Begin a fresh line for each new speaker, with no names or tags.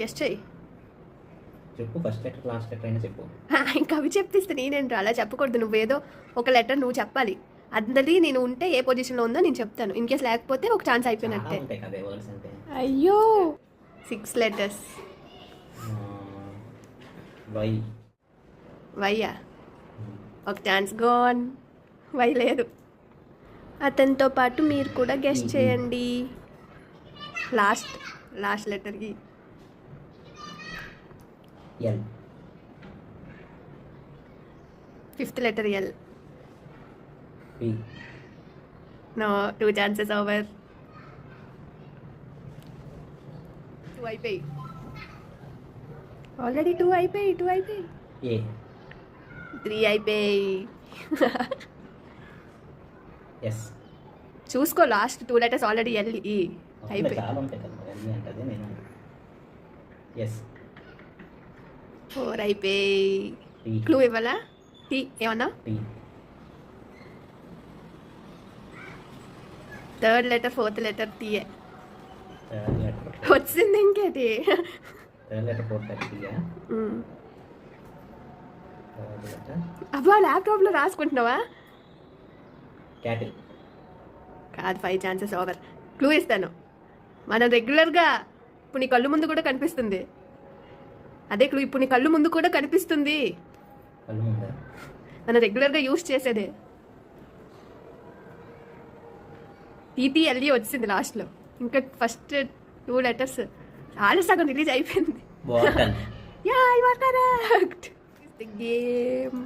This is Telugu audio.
గెస్ట్ చెయ్యి.
చెప్పు, ఫస్ట్ లెటర్ లాస్ట్ లెటర్ అయినా చెప్పు.
ఇంకా అవి చెప్పిస్తే నేనేంట్రా అలా చెప్పకూడదు. నువ్వేదో ఒక లెటర్ నువ్వు చెప్పాలి. అందరి నేను ఉంటే ఏ పొజిషన్లో ఉందో నేను చెప్తాను. ఇన్ కేస్ లేకపోతే ఒక ఛాన్స్ అయిపోయినట్టే.
ఉంటాయి కదా వర్డ్స్ అంటే.
అయ్యో 6 లెటర్స్.
వై.
వైయా ఒక ఛాన్స్ గోన్. వై లేదు. అతనితో పాటు మీరు కూడా గెస్ట్ చేయండి. లాస్ట్ లెటర్కి
L.
5th letter L.
P.
No, 2 chances over. 2 అయిపోయి. ఆల్రెడీ 2 అయిపోయి.
ఏ.
3 అయిపోయి.
ఎస్.
చూసుకో, లాస్ట్ 2 లెటర్స్ ఆల్రెడీ ఎల్ ఈ అయిపోయి.
చాలా ఉంటాయి కదా అన్నీ అంటది నేను. ఎస్.
4 అయిపోయి.
టీ.
క్లూ ఇవ్వాలా? టీ ఏమన్నా?
T.
3rd letter 4th letter T A
third letter.
వచ్చింది. ఇంకేటి?
Third letter fourth letter T A. Third letter
అబ్బా, ల్యాప్టాప్లో రాసుకుంటున్నావా?
క్యాటిల్.
కాదు, 5 ఛాన్సెస్ ఓవర్. క్లూ ఇస్తాను. మనం రెగ్యులర్గా ఇప్పుడు నీ కళ్ళు ముందు కూడా కనిపిస్తుంది. అదే క్లూ, ఇప్పుడు నీ కళ్ళు ముందు కూడా కనిపిస్తుంది.
కళ్ళు ముందా?
మనం రెగ్యులర్గా యూస్ చేసేదే. టీటీఎల్ఈ వచ్చింది లాస్ట్లో. ఇంకా ఫస్ట్ 2 లెటర్స్ ఆల్రెడీ సగం రిలీజ్ అయిపోయింది.
Battle.
Yeah, you are correct. The game.